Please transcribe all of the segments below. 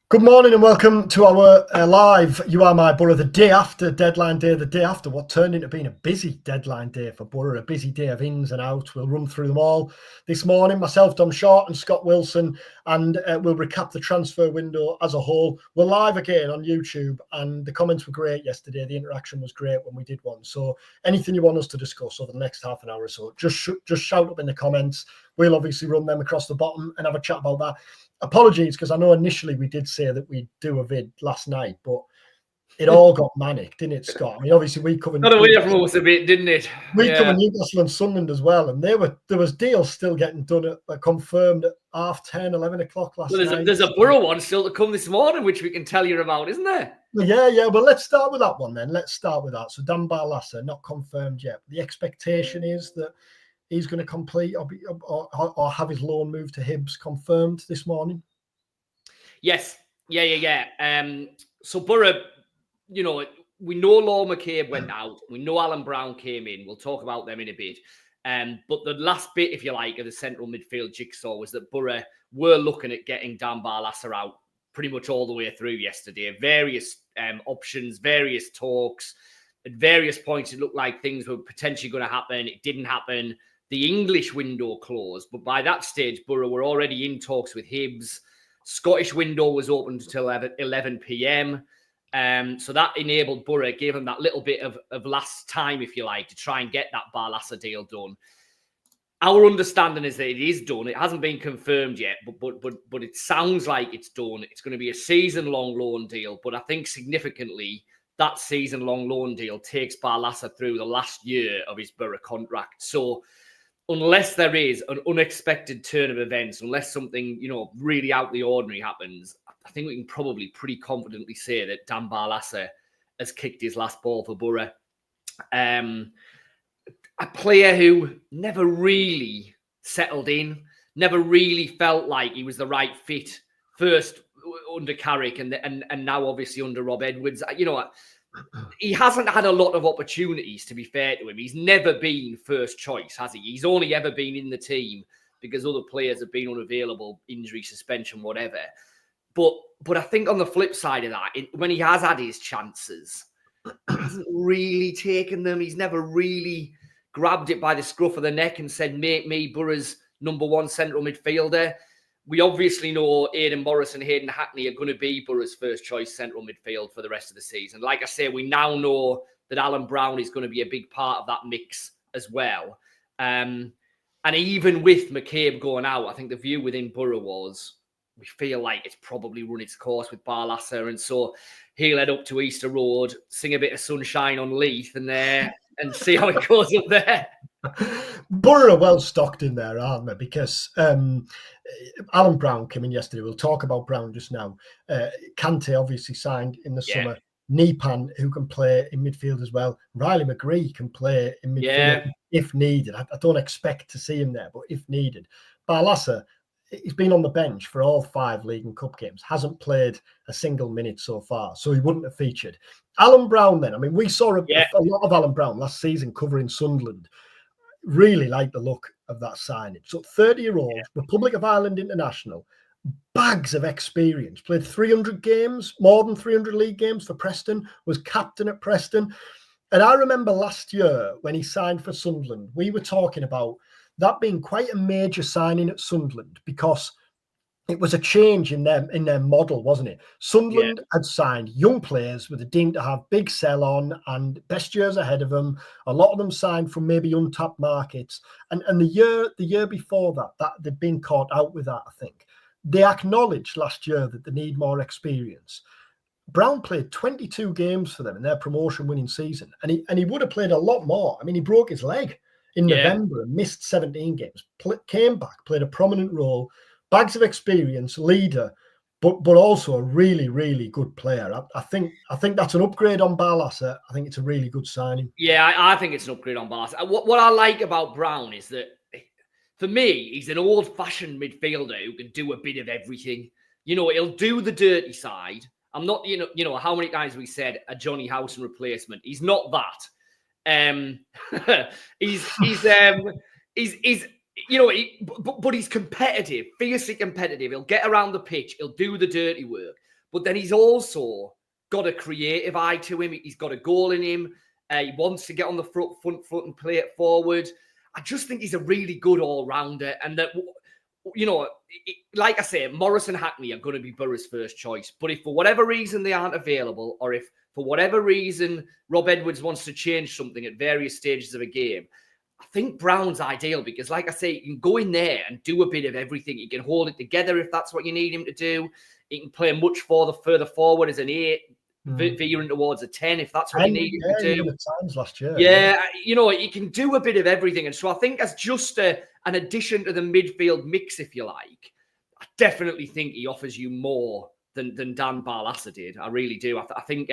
Good morning and welcome to our live You Are My Boro, the day after deadline day, the day after what turned into being a busy deadline day for Boro, a busy day of ins and outs. We'll run through them all this morning. Myself, Dom Short and Scott Wilson, and we'll recap the transfer window as a whole. We're live again on YouTube and the comments were great yesterday. The interaction was great when we did one. So anything you want us to discuss over the next half an hour or so, just shout up in the comments. We'll obviously run them across the bottom and have a chat about that. Apologies, because I know initially we did say that we'd do a vid last night, but it all got manic, didn't it, Scott? I mean, obviously we covered Newcastle a bit, didn't it? Covered Newcastle and Sunderland as well, and there was deals still getting done confirmed at 10:30, 11 o'clock last night. There's a Boro one still to come this morning, which we can tell you about, isn't there? Yeah. Well, let's start with that one then. Let's start with that. So Dan Barlaser, not confirmed yet. The expectation is that he's going to complete or have his loan move to Hibs confirmed this morning. Yes. Yeah. So Boro, we know Law McCabe went out. We know Alan Browne came in. We'll talk about them in a bit. But the last bit, if you like, of the central midfield jigsaw was that Boro were looking at getting Dan Barlaser out pretty much all the way through yesterday. Various options, various talks. At various points, it looked like things were potentially going to happen. It didn't happen. The English window closed, but by that stage, Boro were already in talks with Hibs. Scottish window was open until 11 p.m. So that enabled Boro, gave them that little bit of last time, if you like, to try and get that Barlaser deal done. Our understanding is that it is done. It hasn't been confirmed yet, but it sounds like it's done. It's going to be a season-long loan deal, but I think significantly, that season-long loan deal takes Barlaser through the last year of his Boro contract. So unless there is an unexpected turn of events, unless something, really out of the ordinary happens, I think we can probably pretty confidently say that Dan Barlaser has kicked his last ball for Boro. A player who never really settled in, never really felt like he was the right fit, first under Carrick and now obviously under Rob Edwards. He hasn't had a lot of opportunities, to be fair to him. He's never been first choice, has he? He's only ever been in the team because other players have been unavailable, injury, suspension, whatever. But I think on the flip side of that, when he has had his chances, he hasn't really taken them. He's never really grabbed it by the scruff of the neck and said, make me Boro's number one central midfielder. We obviously know Aidan Morris and Hayden Hackney are going to be Boro's first choice central midfield for the rest of the season. Like I say, we now know that Alan Browne is going to be a big part of that mix as well. And even with McCabe going out, I think the view within Boro was, we feel like it's probably run its course with Barlaser. And so he'll head up to Easter Road, sing a bit of Sunshine on Leith and see how it goes up there. Boro are well stocked in there, aren't they? Because Alan Browne came in yesterday. We'll talk about Browne just now. Kante obviously signed in the summer. Nipan, who can play in midfield as well. Riley McGree can play in midfield if needed. I don't expect to see him there, but if needed. Barlaser, he's been on the bench for all 5 League and Cup games, hasn't played a single minute so far, so he wouldn't have featured. Alan Browne then, I mean, we saw a lot of Alan Browne last season covering Sunderland. Really like the look of that signing. So 30-year-old, Republic of Ireland international, bags of experience, played 300 games, more than 300 league games for Preston, was captain at Preston. And I remember last year when he signed for Sunderland, we were talking about that being quite a major signing at Sunderland because it was a change in their model, wasn't it? Sunderland had signed young players with a deemed to have big sell on and best years ahead of them. A lot of them signed from maybe untapped markets. And the year before that they'd been caught out with that, I think. They acknowledged last year that they need more experience. Browne played 22 games for them in their promotion-winning season, and he would have played a lot more. I mean, he broke his leg in November and missed 17 games. Came back, played a prominent role. Bags of experience, leader, but also a really, really good player. I think that's an upgrade on Barlaser. I think it's a really good signing. Yeah, I think it's an upgrade on Barlaser. What I like about Browne is that, for me, he's an old-fashioned midfielder who can do a bit of everything. He'll do the dirty side. I'm not, how many times we said a Johnny Howson replacement. He's not that. But he's competitive, fiercely competitive. He'll get around the pitch. He'll do the dirty work. but then he's also got a creative eye to him. He's got a goal in him. He wants to get on the front foot and play it forward. I just think he's a really good all-rounder, and that, you know, like I say, Morris and Hackney are going to be Boro's first choice. But if for whatever reason they aren't available, or if for whatever reason Rob Edwards wants to change something at various stages of a game, I think Browne's ideal, because, like I say, you can go in there and do a bit of everything. You can hold it together if that's what you need him to do. He can play much further forward as an 8, veering towards a 10 if that's what you need him to do. Times last year. Yeah, you know, he can do a bit of everything. And so I think as just an addition to the midfield mix, if you like, I definitely think he offers you more than Dan Barlaser did. I really do. I think,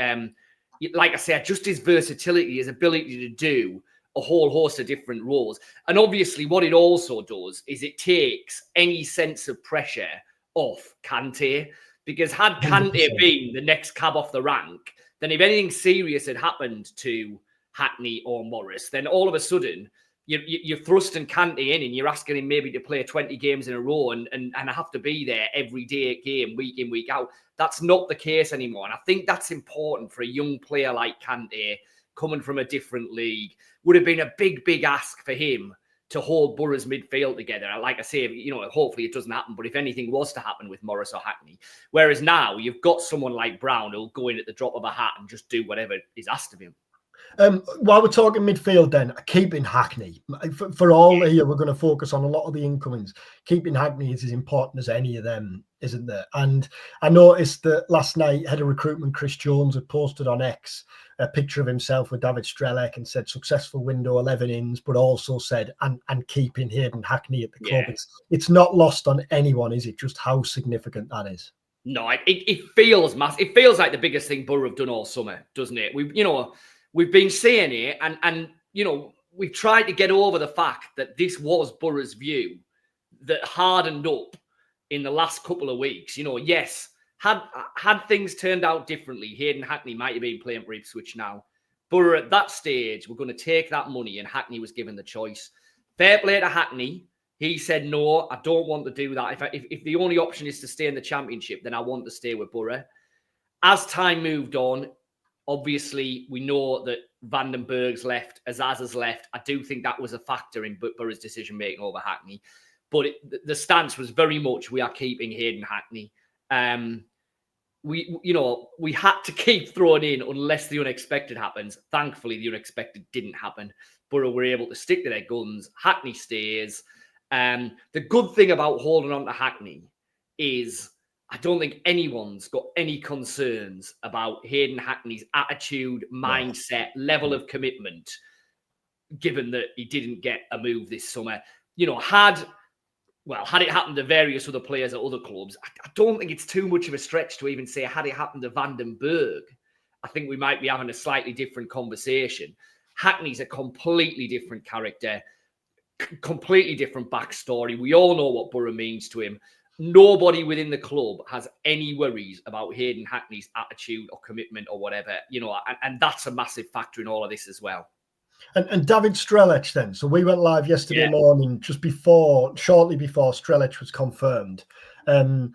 like I said, just his versatility, his ability to do a whole host of different roles. And obviously what it also does is it takes any sense of pressure off Kante. Because had Kante been the next cab off the rank, then if anything serious had happened to Hackney or Morris, then all of a sudden you're thrusting Kante in and you're asking him maybe to play 20 games in a row and have to be there every day game, week in, week out. That's not the case anymore. And I think that's important for a young player like Kante coming from a different league. Would have been a big ask for him to hold Boro's midfield together. Like I say, you know, hopefully it doesn't happen, but if anything was to happen with Morris or Hackney, whereas now you've got someone like Browne who'll go in at the drop of a hat and just do whatever is asked of him. While we're talking midfield then, keeping Hackney. For all here, we're going to focus on a lot of the incomings. Keeping Hackney is as important as any of them, isn't there? And I noticed that last night, head of recruitment Chris Jones had posted on X a picture of himself with David Strelec and said successful window, 11 ins, but also said and keeping Hayden Hackney at the club. Yeah. It's not lost on anyone, is it? Just how significant that is. No, it feels massive. It feels like the biggest thing Boro have done all summer, doesn't it? We've been saying it, and you know, we've tried to get over the fact that this was Boro's view that hardened up in the last couple of weeks. You know, yes, had things turned out differently, Hayden Hackney might have been playing for Ipswich now. Boro at that stage, we're going to take that money, and Hackney was given the choice. Fair play to Hackney. He said, no, I don't want to do that. If the only option is to stay in the Championship, then I want to stay with Boro. As time moved on, obviously, we know that Vandenberg's left, Azaz has left. I do think that was a factor in Boro's decision-making over Hackney. But the stance was very much, we are keeping Hayden Hackney. We had to keep throwing in unless the unexpected happens. Thankfully, the unexpected didn't happen. Boro were able to stick to their guns. Hackney stays. The good thing about holding on to Hackney is I don't think anyone's got any concerns about Hayden Hackney's attitude, mindset, level of commitment, given that he didn't get a move this summer. You know, had it happened to various other players at other clubs, I don't think it's too much of a stretch to even say had it happened to Vandenberg, I think we might be having a slightly different conversation. Hackney's a completely different character, completely different backstory. We all know what Boro means to him. Nobody within the club has any worries about Hayden Hackney's attitude or commitment or whatever, you know, and that's a massive factor in all of this as well. And David Strelec then. So we went live yesterday morning, shortly before Strelec was confirmed. So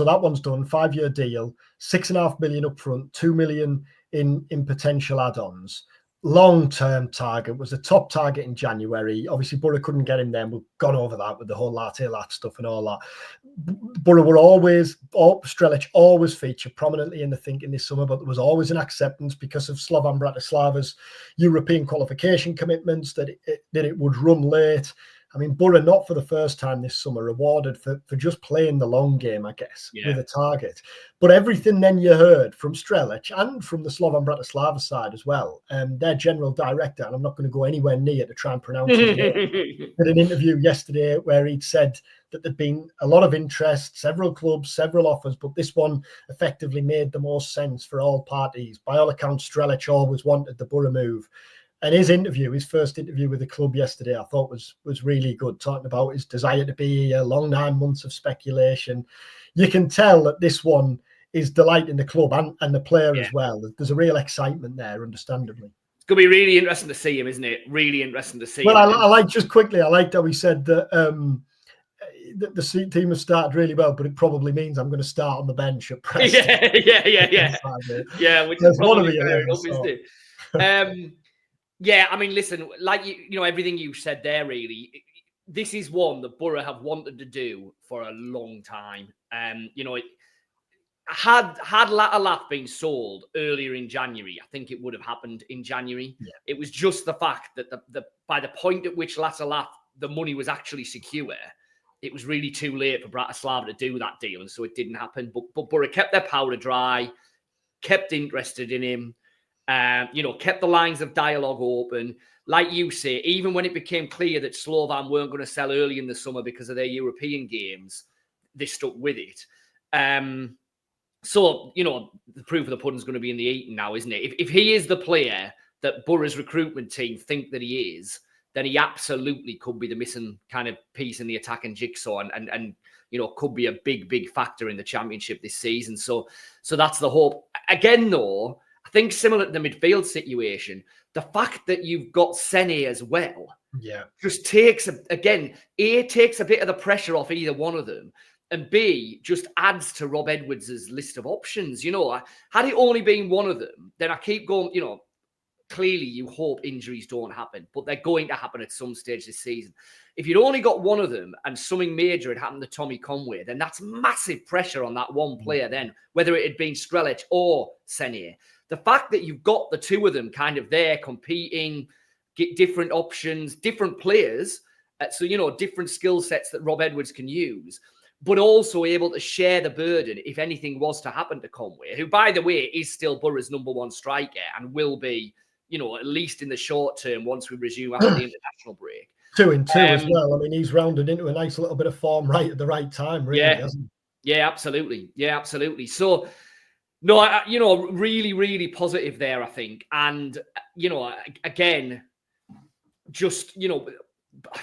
that one's done, 5-year deal, 6.5 million up front, 2 million in potential add-ons. Long-term target, was a top target in January. Obviously, Boro couldn't get him then. We've gone over that with the whole latte lat stuff and all that. Boro were Strelec always featured prominently in the thinking this summer, but there was always an acceptance because of Slovan Bratislava's European qualification commitments that it would run late. I mean, Boro, not for the first time this summer, rewarded for just playing the long game, I guess, with a target. But everything then you heard from Strelec and from the Slovan Bratislava side as well, their general director, and I'm not going to go anywhere near to try and pronounce his name, did an interview yesterday where he'd said that there'd been a lot of interest, several clubs, several offers, but this one effectively made the most sense for all parties. By all accounts, Strelec always wanted the Boro move. And his first interview with the club yesterday, I thought was really good, talking about his desire to be a long 9 months of speculation. You can tell that this one is delighting the club and the player as well. There's a real excitement there, understandably. It's going to be really interesting to see him, isn't it? Really interesting to see him. Well, I like how he said that the team has started really well, but it probably means I'm going to start on the bench at Preston. Yeah, which There's is probably one of the fair enough, isn't it? Yeah, I mean, listen, like you know, everything you said there, really, this is one that Boro have wanted to do for a long time. You know, had Latalaf been sold earlier in January, I think it would have happened in January. Yeah. It was just the fact that by the point at which Latalaf, the money was actually secure, it was really too late for Bratislava to do that deal, and so it didn't happen. But Boro kept their powder dry, kept interested in him. You know, kept the lines of dialogue open. Like you say, even when it became clear that Slovan weren't going to sell early in the summer because of their European games, they stuck with it. So, you know, the proof of the pudding's going to be in the eating now, isn't it? If he is the player that Boro's recruitment team think that he is, then he absolutely could be the missing kind of piece in the attacking jigsaw and you know, could be a big factor in the championship this season. So that's the hope. Again, though, I think similar to the midfield situation, the fact that you've got Sene as well, just takes takes a bit of the pressure off either one of them, and B, just adds to Rob Edwards' list of options. You know, had it only been one of them, then I keep going, you know, clearly you hope injuries don't happen, but they're going to happen at some stage this season. If you'd only got one of them and something major had happened to Tommy Conway, then that's massive pressure on that one player then, whether it had been Strelec or Sene. The fact that you've got the two of them kind of there competing, get different options, different players, so, you know, different skill sets that Rob Edwards can use, but also able to share the burden if anything was to happen to Conway, who, by the way, is still Boro's #1 striker and will be, you know, at least in the short term once we resume after the international break. 2 and 2 as well. I mean, he's rounded into a nice little bit of form right at the right time, really, hasn't he? Yeah, absolutely. Yeah, absolutely. So, no, you know, really positive there, I think. And, you know, again, just, you know,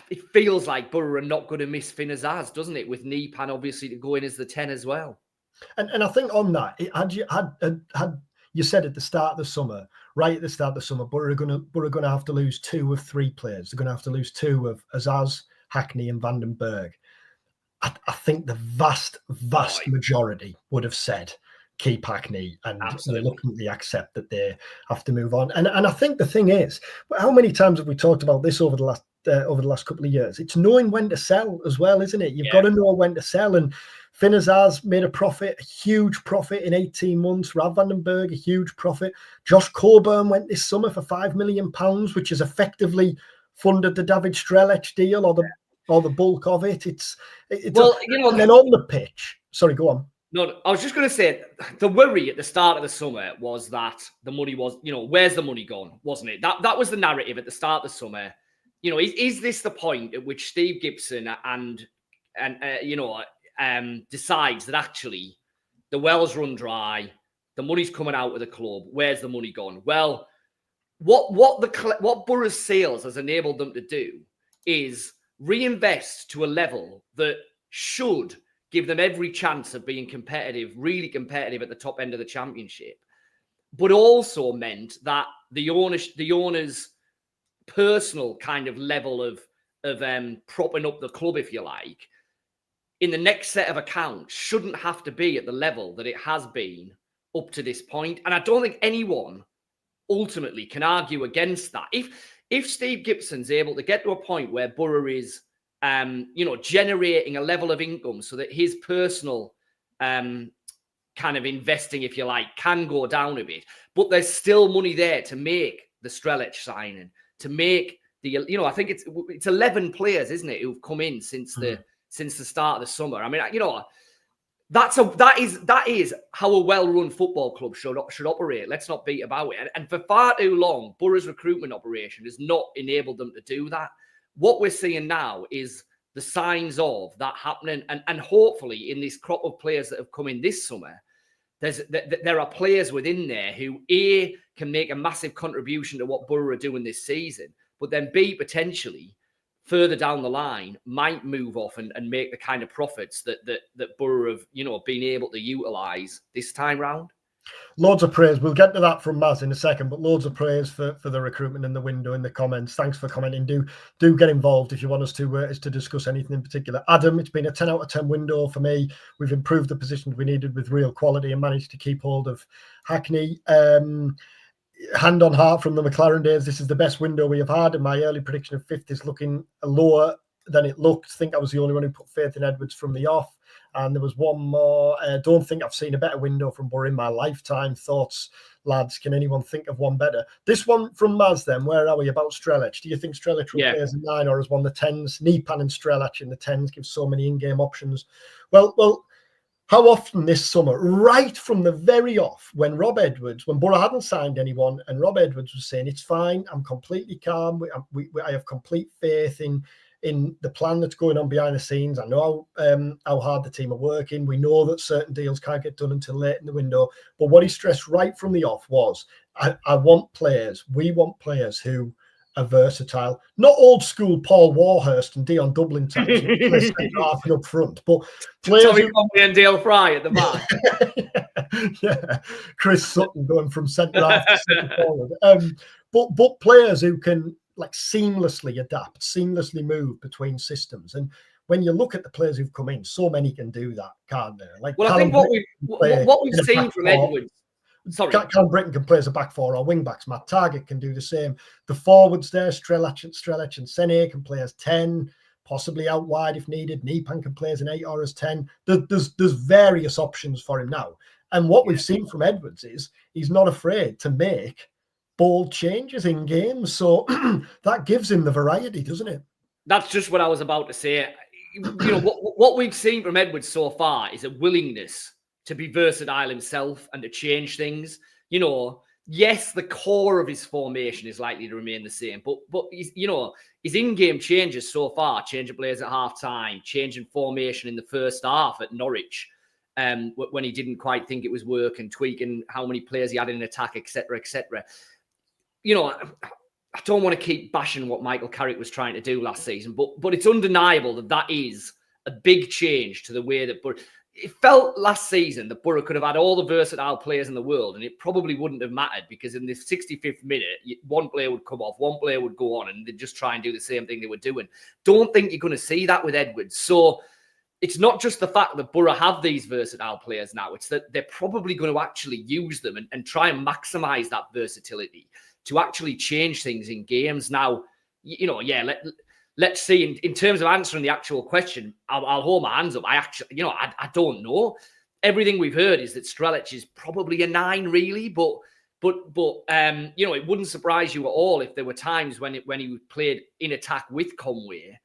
it feels like Boro are not going to miss Finn Azaz, doesn't it? With Nipan obviously to go in as the 10 as well. And I think on that, had you said at the start of the summer, right at the start of the summer, Boro are going to have to lose 2 of 3 players. They're going to have to lose 2 of Azaz, Hackney, and Vandenberg. I think the vast majority would have said keep Hackney and reluctantly accept that they have to move on. And I think the thing is, how many times have we talked about this over the last couple of years? It's knowing when to sell as well, isn't it? You've got to know when to sell. And Finn Azaz made a huge profit in 18 months. Rav Vandenberg, a huge profit. Josh Coburn went this summer for £5 million, which has effectively funded the David Strelec deal or the bulk of it. It's well, you know, and then on the pitch. Sorry, go on. No, I was just going to say the worry at the start of the summer was that the money was, you know, where's the money gone, wasn't it? That was the narrative at the start of the summer. You know, is this the point at which Steve Gibson and decides that actually the well's run dry, the money's coming out of the club, where's the money gone? Well, what Boro's sales has enabled them to do is reinvest to a level that should give them every chance of being competitive, really competitive at the top end of the championship, but also meant that the owner's personal kind of level of propping up the club, if you like, in the next set of accounts shouldn't have to be at the level that it has been up to this point. And I don't think anyone ultimately can argue against that. If Steve Gibson's able to get to a point where Boro is, generating a level of income so that his personal kind of investing, if you like, can go down a bit, but there's still money there to make the Strelec signing, to make I think it's 11 players, isn't it, who've come in since the start of the summer. I mean, that is how a well-run football club should operate. Let's not beat about it. And for far too long, Boro's recruitment operation has not enabled them to do that. What we're seeing now is the signs of that happening. And hopefully in this crop of players that have come in this summer, there are players within there who, A, can make a massive contribution to what Boro are doing this season, but then B, potentially further down the line might move off and make the kind of profits that Boro have, been able to utilise this time round. Loads of praise. We'll get to that from Maz in a second, but loads of praise for the recruitment in the window in the comments. Thanks for commenting. Do get involved if you want us to discuss anything in particular. Adam, it's been a 10 out of 10 window for me. We've improved the positions we needed with real quality and managed to keep hold of Hackney. Hand on heart from the McLaren days, this is the best window we have had, and my early prediction of 5th is looking lower than it looked. I think I was the only one who put faith in Edwards from the off. And there was one more. Don't think I've seen a better window from Boro in my lifetime. Thoughts, lads? Can anyone think of one better? This one from Maz then. Where are we about Strelec? Do you think Strelec will play as a 9 or as one of the 10s? Nipan and Strelec in the 10s give so many in-game options. Well, how often this summer, right from the very off, when Boro hadn't signed anyone, and Rob Edwards was saying, it's fine, I'm completely calm, I have complete faith in the plan that's going on behind the scenes. I know how hard the team are working. We know that certain deals can't get done until late in the window. But what he stressed right from the off was, we want players who are versatile, not old school Paul Warhurst and Dion Dublin types, play centre half and up front, but players Tommy Conway and Dale Fry at the back. Yeah, Chris Sutton going from centre half to centre forward. But players who can seamlessly adapt, seamlessly move between systems. And when you look at the players who've come in, so many can do that, can't they? I think what we've seen from Edwards. Sorry. Callum Britton can play as a back 4 or wing backs. Matt Targett can do the same. The forwards there, Strelec and Sene can play as 10, possibly out wide if needed. Nipan can play as an 8 or as 10. There's various options for him now. And what we've seen from Edwards is he's not afraid to make bold changes in games. So that gives him the variety, doesn't it? That's just what I was about to say. What we've seen from Edwards so far is a willingness to be versatile himself and to change things. Yes, the core of his formation is likely to remain the same, but his in-game changes so far, changing players at half-time, changing formation in the first half at Norwich, when he didn't quite think it was working, tweaking how many players he had in attack, etc., etc. I don't want to keep bashing what Michael Carrick was trying to do last season, but it's undeniable that is a big change to the way that it felt last season that Boro could have had all the versatile players in the world, and it probably wouldn't have mattered, because in the 65th minute, one player would come off, one player would go on, and they'd just try and do the same thing they were doing. Don't think you're going to see that with Edwards. So it's not just the fact that Boro have these versatile players now, it's that they're probably going to actually use them and try and maximize that versatility to actually change things in games. Now, let's see. In terms of answering the actual question, I'll hold my hands up. I don't know. Everything we've heard is that Strelec is probably a 9, really. But it wouldn't surprise you at all if there were times when he played in attack with Conway,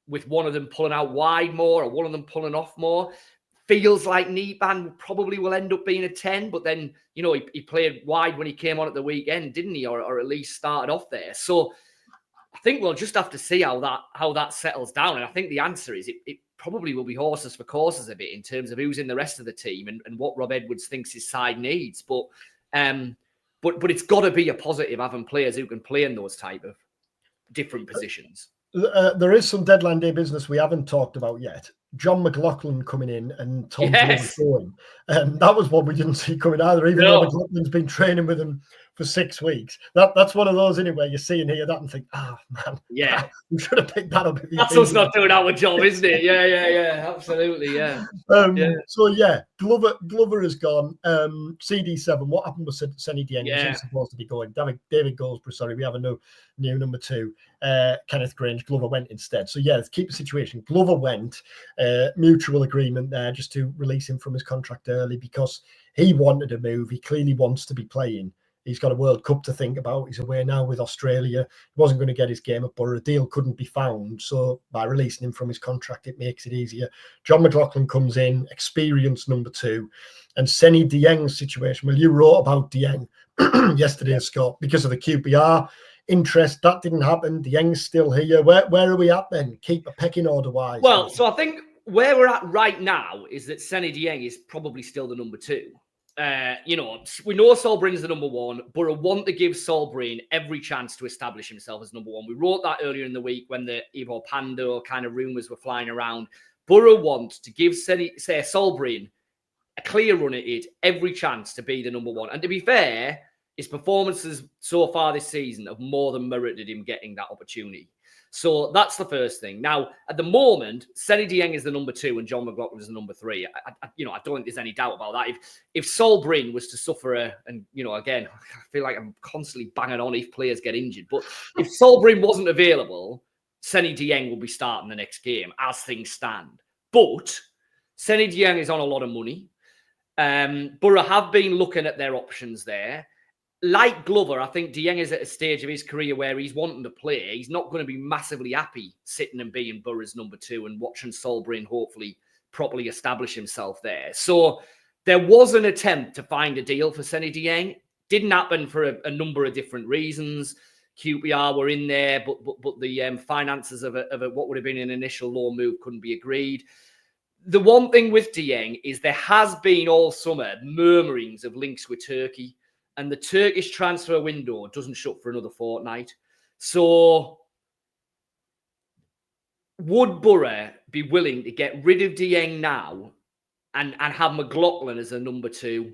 with one of them pulling out wide more or one of them pulling off more. Feels like Nipan probably will end up being a 10, but then, he played wide when he came on at the weekend, didn't he? Or at least started off there. So I think we'll just have to see how that settles down. And I think the answer is it probably will be horses for courses a bit in terms of who's in the rest of the team and what Rob Edwards thinks his side needs. But it's got to be a positive having players who can play in those type of different positions. There is some deadline day business we haven't talked about yet. John McLaughlin coming in and Tom going. That was one we didn't see coming either, even though McLaughlin's been training with him for 6 weeks. That's one of those anyway. You see and hear that and think, man, we should have picked that up. That's us not doing our job, isn't it? Yeah, absolutely, yeah. So Glover has gone. CD7. What happened with Senny Dieng? He's supposed to be going. David Goldsborough. Sorry, we have a new number 2. Kenneth Grange. Glover went instead. So let's keep the situation. Glover went. Mutual agreement there, just to release him from his contract early because he wanted to move. He clearly wants to be playing. He's got a World Cup to think about. He's away now with Australia. He wasn't going to get his game at Boro. A deal couldn't be found. So by releasing him from his contract, it makes it easier. John McLaughlin comes in, experienced number 2. And Senny Dieng's situation. Well, you wrote about Dieng yesterday, Scott, because of the QPR interest. That didn't happen. Dieng's still here. Where are we at then? Keep a pecking order wise. Well, so I think where we're at right now is that Senny Dieng is probably still the number 2. We know Saul Breen's the number 1. Boro want to give Saul Breen every chance to establish himself as number 1. We wrote that earlier in the week when the Ivo Pando kind of rumours were flying around. Boro want to give Saul Breen a clear run at it, every chance to be the number one. And to be fair, his performances so far this season have more than merited him getting that opportunity. So that's the first thing. Now, at the moment, Seny Dieng is the number 2 and John McLaughlin is the number 3. I don't think there's any doubt about that. If Sol Brynn was to suffer again, I feel like I'm constantly banging on if players get injured, but if Sol Brynn wasn't available, Seny Dieng will be starting the next game as things stand. But Seny Dieng is on a lot of money. Boro have been looking at their options there. Like Glover, I think Dieng is at a stage of his career where he's wanting to play. He's not going to be massively happy sitting and being Boro's number 2 and watching Sol Brynn hopefully properly establish himself there. So there was an attempt to find a deal for Seny Dieng. Didn't happen for a number of different reasons. QPR were in there, but the finances of what would have been an initial loan move couldn't be agreed. The one thing with Dieng is there has been all summer murmurings of links with Turkey. And the Turkish transfer window doesn't shut for another fortnight. So would Boro be willing to get rid of Dieng now and have McLaughlin as a number 2?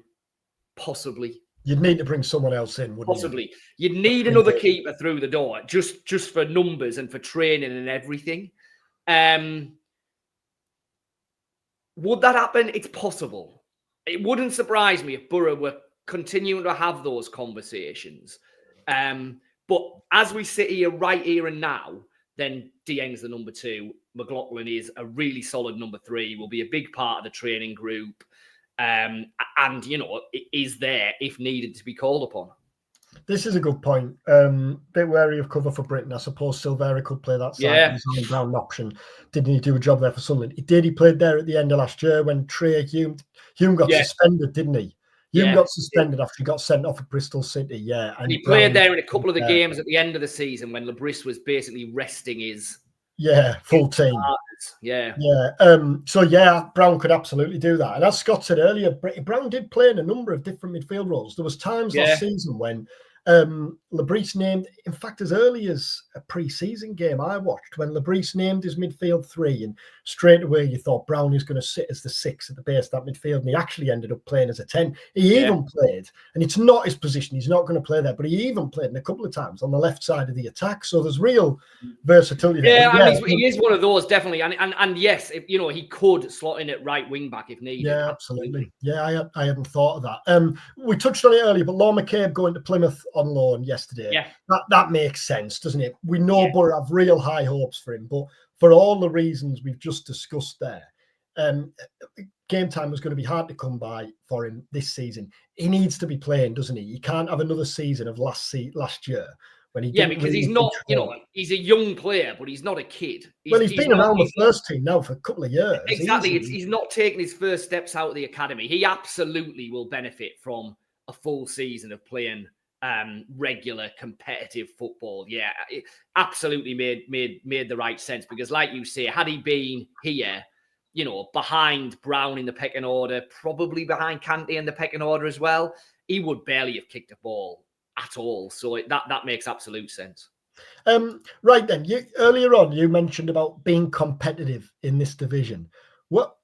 Possibly. You'd need to bring someone else in, wouldn't Possibly. You'd need another keeper through the door, just for numbers and for training and everything. Would that happen? It's possible. It wouldn't surprise me if Boro were continuing to have those conversations. But as we sit here right here and now, then Dieng's the number 2. McLaughlin is a really solid number 3, will be a big part of the training group. And, it is there if needed to be called upon. This is a good point. Bit wary of cover for Britain. I suppose Silvera could play that side. Yeah. He's on Browne option. Didn't he do a job there for Sunderland? He did. He played there at the end of last year when Trey Hume got suspended, didn't he? Hume got suspended after he got sent off at Bristol City, yeah. And he played there in a couple of the games at the end of the season when Labris was basically resting his full team. Browne could absolutely do that. And as Scott said earlier, Browne did play in a number of different midfield roles. There was times last season when Labris named, in fact, as early as a pre-season game I watched, when Labris named his midfield 3, and straight away you thought Browne is going to sit as the 6 at the base of that midfield, and he actually ended up playing as a 10. He even played, and it's not his position, he's not going to play there, but he even played in a couple of times on the left side of the attack, so there's real versatility there. He is one of those, definitely, and yes, he could slot in at right wing back if needed. Yeah, absolutely. Yeah, I hadn't thought of that. We touched on it earlier, but Law McCabe going to Plymouth on loan yesterday. Yeah. That makes sense, doesn't it? We know Boro have real high hopes for him, but for all the reasons we've just discussed there, game time was going to be hard to come by for him this season. He needs to be playing, doesn't he? He can't have another season of last year when he because really he's not, he's a young player, but he's not a kid. He's been around the first team now for a couple of years. Exactly. He's not taking his first steps out of the academy. He absolutely will benefit from a full season of playing regular competitive football. Yeah, it absolutely made the right sense, because like you say, had he been here, behind Browne in the pecking order, probably behind Kante in the pecking order as well, he would barely have kicked a ball at all. So that makes absolute sense. Right then, earlier on you mentioned about being competitive in this division. What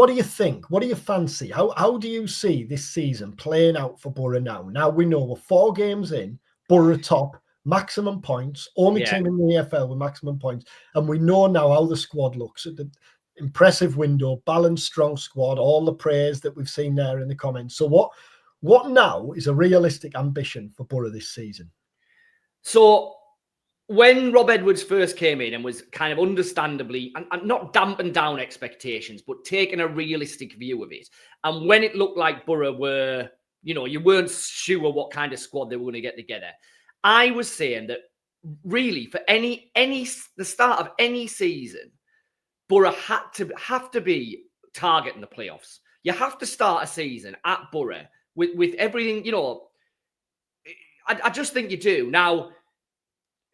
do you think? What do you fancy? How do you see this season playing out for Boro now? Now we know we're 4 games in, Boro top, maximum points, only team in the EFL with maximum points. And we know now how the squad looks. At the impressive window, balanced, strong squad, all the praise that we've seen there in the comments. So what now is a realistic ambition for Boro this season? So when Rob Edwards first came in and was kind of understandably, and not dampened down expectations, but taking a realistic view of it, and when it looked like Boro were, you weren't sure what kind of squad they were going to get together, I was saying that really for the start of any season, Boro have to be targeting the playoffs. You have to start a season at Boro with everything, I just think you do. Now,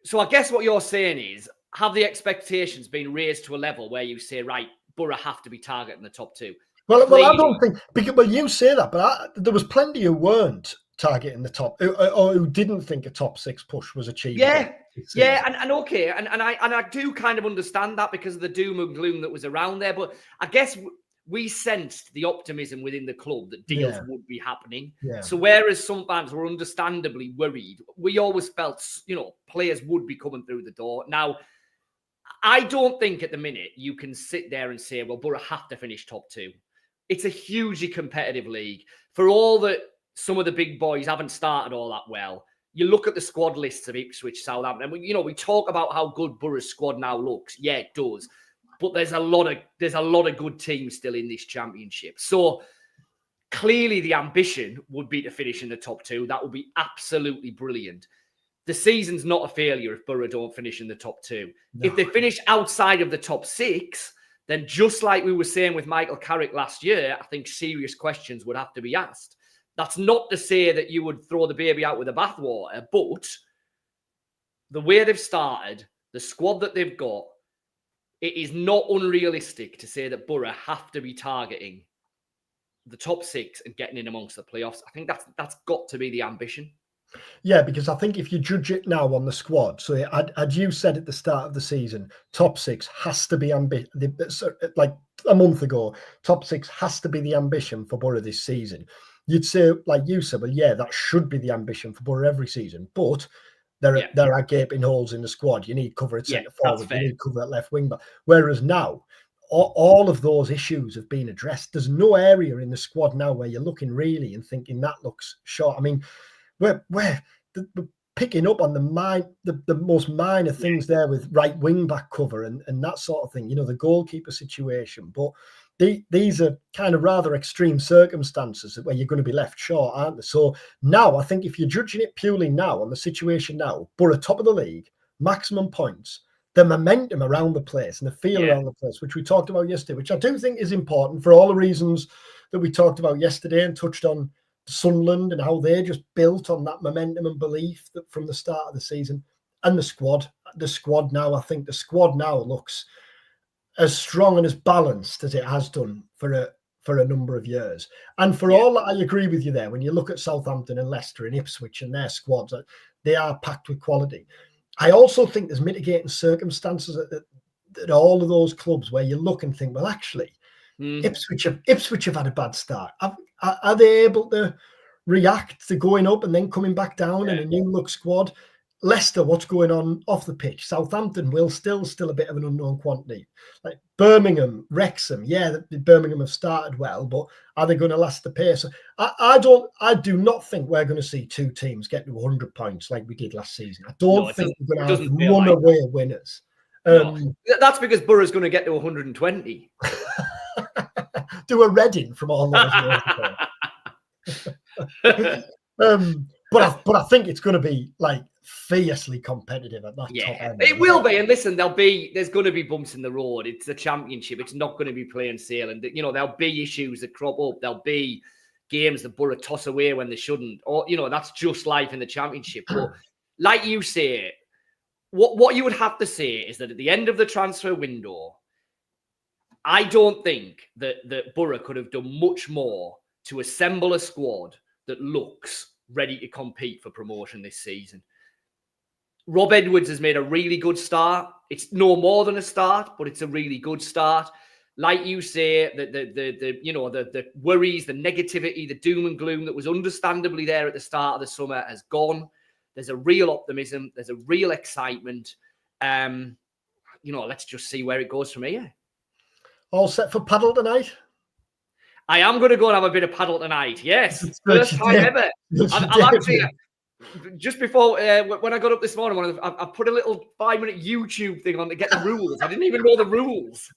so I guess what you're saying is, have the expectations been raised to a level where you say, right, Boro have to be targeting the top 2? Well, I don't think, because you say that, but there was plenty who weren't targeting the top, or who didn't think a top 6 push was achievable. And okay, and I do kind of understand that because of the doom and gloom that was around there. But I guess we sensed the optimism within the club that deals would be happening. Yeah. So whereas some fans were understandably worried, we always felt, players would be coming through the door. Now, I don't think at the minute you can sit there and say, well, Boro have to finish top 2. It's a hugely competitive league. For all that some of the big boys haven't started all that well, you look at the squad lists of Ipswich, Southampton, and we talk about how good Boro's squad now looks. Yeah, it does. But there's a lot of good teams still in this championship. So clearly the ambition would be to finish in the top 2. That would be absolutely brilliant. The season's not a failure if Boro don't finish in the top 2. No. If they finish outside of the top 6, then just like we were saying with Michael Carrick last year, I think serious questions would have to be asked. That's not to say that you would throw the baby out with the bathwater, but the way they've started, the squad that they've got, it is not unrealistic to say that Boro have to be targeting the top 6 and getting in amongst the playoffs. I think that's got to be the ambition. Yeah, because I think if you judge it now on the squad, so had you said at the start of the season, top 6 has to be like a month ago, top 6 has to be the ambition for Boro this season. You'd say, like you said, well, yeah, that should be the ambition for Boro every season, but there are gaping holes in the squad. You need cover at centre forward, you need cover at left wing back. Whereas now, all of those issues have been addressed. There's no area in the squad now where you're looking really and thinking that looks short. I mean, we're picking up on the most minor things there with right wing back cover and that sort of thing, the goalkeeper situation. But these are kind of rather extreme circumstances where you're going to be left short, aren't they? So now I think if you're judging it purely now on the situation now, Boro top of the league, maximum points, the momentum around the place and the feel around the place, which we talked about yesterday, which I do think is important for all the reasons that we talked about yesterday and touched on Sunderland and how they just built on that momentum and belief that from the start of the season. And the squad now, I think the squad now looks as strong and as balanced as it has done for a number of years. And for all that, I agree with you there. When you look at Southampton and Leicester and Ipswich and their squads, they are packed with quality. I also think there's mitigating circumstances at all of those clubs where you look and think, well, actually, Ipswich have had a bad start. Are they able to react to going up and then coming back down in a new look squad? Leicester, what's going on off the pitch? Southampton will still a bit of an unknown quantity. Like Birmingham, Wrexham, Birmingham have started well, but are they going to last the pace? I do not think we're going to see 2 teams get to 100 points like we did last season. I don't think we're going to have runaway winners. No, that's because Boro's going to get to 120. Do a Reading from all those years ago. But I think it's going to be like fiercely competitive at that top end. It will be. And listen, there's going to be bumps in the road. It's the championship. It's not going to be plain sailing. There'll be issues that crop up. There'll be games that Boro toss away when they shouldn't. Or, that's just life in the championship. But like you say, what you would have to say is that at the end of the transfer window, I don't think that Boro could have done much more to assemble a squad that looks ready to compete for promotion this season. Rob Edwards has made a really good start. It's no more than a start, but it's a really good start. Like you say, the worries, the negativity, the doom and gloom that was understandably there at the start of the summer has gone. There's a real optimism. There's a real excitement. Let's just see where it goes from here. All set for paddle tonight? I am going to go and have a bit of paddle tonight. Yes. First time ever. I'm actually, just before, when I got up this morning, I put a little 5-minute YouTube thing on to get the rules. I didn't even know the rules.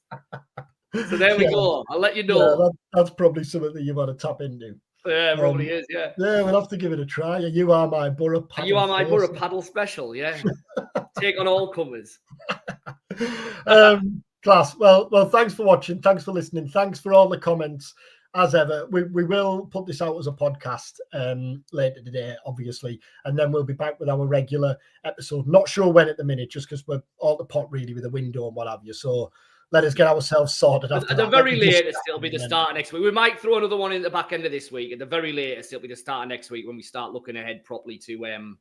So there we go. I'll let you know. Yeah, that's probably something that you want to tap into. Yeah, probably is, yeah. Yeah, we'll have to give it a try. You are my Boro paddle. You are my Boro paddle special, yeah. Take on all comers. Class. Well, thanks for watching. Thanks for listening. Thanks for all the comments. As ever, we will put this out as a podcast later today, obviously, and then we'll be back with our regular episode. Not sure when at the minute, just because we're all the pot really with the window and what have you. So let us get ourselves sorted. At the very latest, it'll be the start of next week. We might throw another one in the back end of this week. At the very latest, it'll be the start of next week when we start looking ahead properly to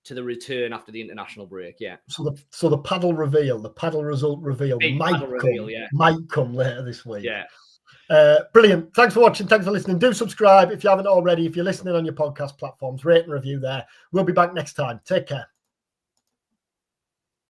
the return after the international break. Yeah. So the paddle reveal, the paddle result reveal might come later this week. Yeah. Brilliant. Thanks for watching. Thanks for listening. Do subscribe if you haven't already. If you're listening on your podcast platforms, rate and review there. We'll be back next time. Take care.